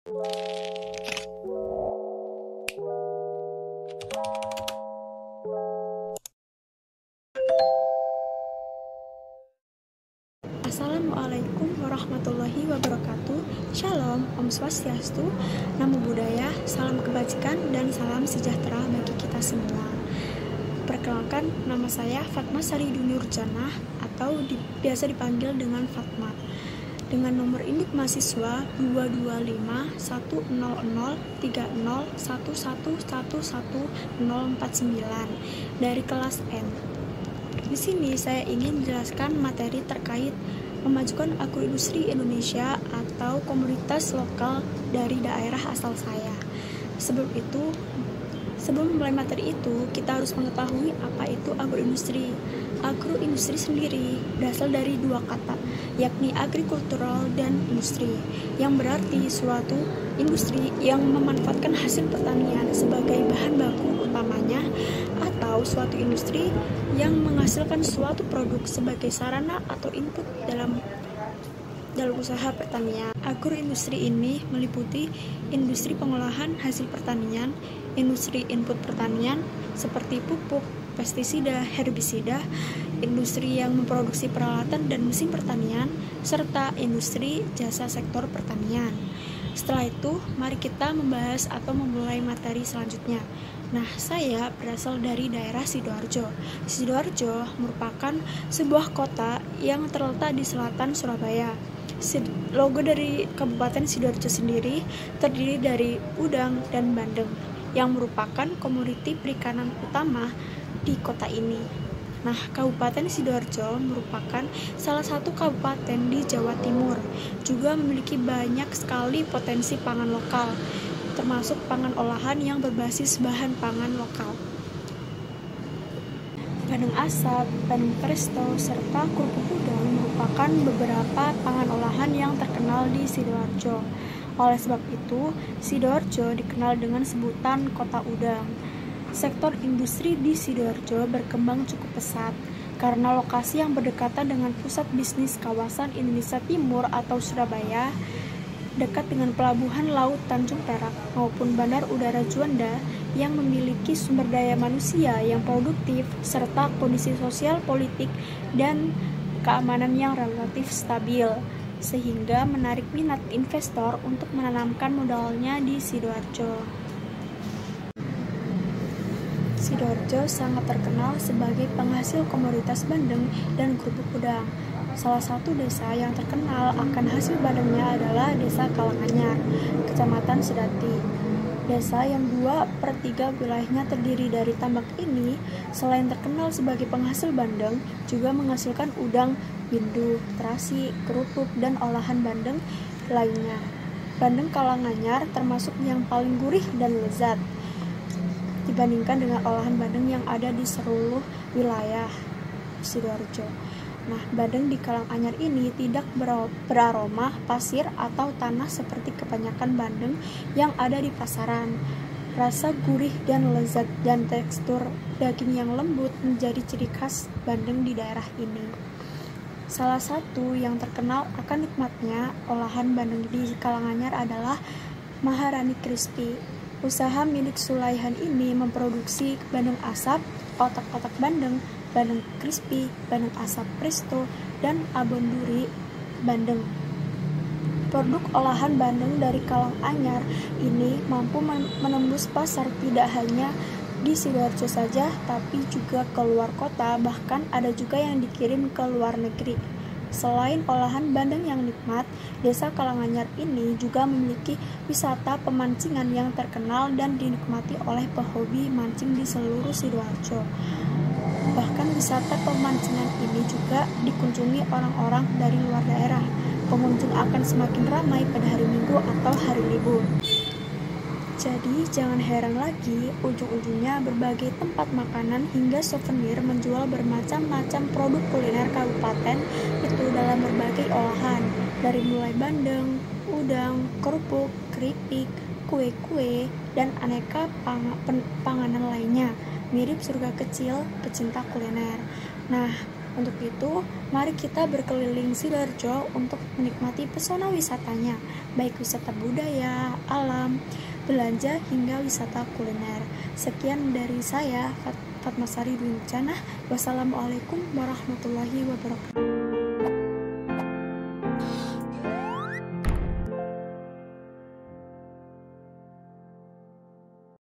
Assalamualaikum warahmatullahi wabarakatuh. Shalom, Om Swastiastu, Namo Buddhaya, salam kebajikan dan salam sejahtera bagi kita semua. Perkenalkan, nama saya Fatma Sari Nurjanah atau biasa dipanggil dengan Fatma. Dengan nomor induk mahasiswa 225-100-3011111049 dari kelas N. Di sini saya ingin menjelaskan materi terkait memajukan agroindustri Indonesia atau komunitas lokal dari daerah asal saya. Sebelum memulai materi itu, kita harus mengetahui apa itu agroindustri. Agroindustri sendiri berasal dari dua kata, yakni agrikultural dan industri, yang berarti suatu industri yang memanfaatkan hasil pertanian sebagai bahan baku utamanya, atau suatu industri yang menghasilkan suatu produk sebagai sarana atau input dalam usaha pertanian. Agroindustri ini meliputi industri pengolahan hasil pertanian, industri input pertanian seperti pupuk, pestisida, herbisida, industri yang memproduksi peralatan dan mesin pertanian, serta industri jasa sektor pertanian. Setelah itu, mari kita membahas atau memulai materi selanjutnya. Nah, saya berasal dari daerah Sidoarjo. Sidoarjo merupakan sebuah kota yang terletak di selatan Surabaya. Logo dari Kabupaten Sidoarjo sendiri terdiri dari udang dan bandeng, yang merupakan komoditi perikanan utama di kota ini. Nah, Kabupaten Sidoarjo merupakan salah satu kabupaten di Jawa Timur, juga memiliki banyak sekali potensi pangan lokal, termasuk pangan olahan yang berbasis bahan pangan lokal. Bandeng asap, bandeng presto, serta kerupuk udang merupakan beberapa pangan olahan yang terkenal di Sidoarjo. Oleh sebab itu, Sidoarjo dikenal dengan sebutan Kota Udang. Sektor industri di Sidoarjo berkembang cukup pesat karena lokasi yang berdekatan dengan pusat bisnis kawasan Indonesia Timur atau Surabaya, dekat dengan pelabuhan laut Tanjung Perak maupun Bandar Udara Juanda yang memiliki sumber daya manusia yang produktif serta kondisi sosial, politik, dan keamanan yang relatif stabil, sehingga menarik minat investor untuk menanamkan modalnya di Sidoarjo. Sidoarjo sangat terkenal sebagai penghasil komoditas bandeng dan kerupuk udang. Salah satu desa yang terkenal akan hasil bandengnya adalah Desa Kalanganyar, Kecamatan Sedati. Desa yang 2/3 wilayahnya terdiri dari tambak ini, selain terkenal sebagai penghasil bandeng, juga menghasilkan udang, bindu, terasi, kerupuk, dan olahan bandeng lainnya. Bandeng Kalanganyar termasuk yang paling gurih dan lezat dibandingkan dengan olahan bandeng yang ada di seluruh wilayah Sidoarjo. Nah, bandeng di Kalanganyar ini tidak beraroma pasir atau tanah seperti kebanyakan bandeng yang ada di pasaran. Rasa gurih dan lezat dan tekstur daging yang lembut menjadi ciri khas bandeng di daerah ini. Salah satu yang terkenal akan nikmatnya olahan bandeng di Kalanganyar adalah Maharani Crispy. Usaha milik Sulaihan ini memproduksi bandeng asap, otak-otak bandeng, bandeng crispy, bandeng asap presto, dan abon duri bandeng. Produk olahan bandeng dari Kalanganyar ini mampu menembus pasar tidak hanya di Sidoarjo saja, tapi juga ke luar kota, bahkan ada juga yang dikirim ke luar negeri. Selain olahan bandeng yang nikmat, Desa Kalanganyar ini juga memiliki wisata pemancingan yang terkenal dan dinikmati oleh pehobi mancing di seluruh Sidoarjo. Bahkan wisata pemancingan ini juga dikunjungi orang-orang dari luar daerah. Pengunjung akan semakin ramai pada hari Minggu atau hari libur. Jadi, jangan heran lagi, ujung-ujungnya berbagai tempat makanan hingga souvenir menjual bermacam-macam produk kuliner kabupaten itu dalam berbagai olahan, dari mulai bandeng, udang, kerupuk, keripik, kue-kue, dan aneka panganan lainnya, mirip surga kecil pecinta kuliner. Nah, Untuk itu, mari kita berkeliling Sidoarjo untuk menikmati pesona wisatanya, baik wisata budaya, alam, belanja, hingga wisata kuliner. Sekian dari saya, Fatmasari Dwi Nucana. Wassalamualaikum warahmatullahi wabarakatuh.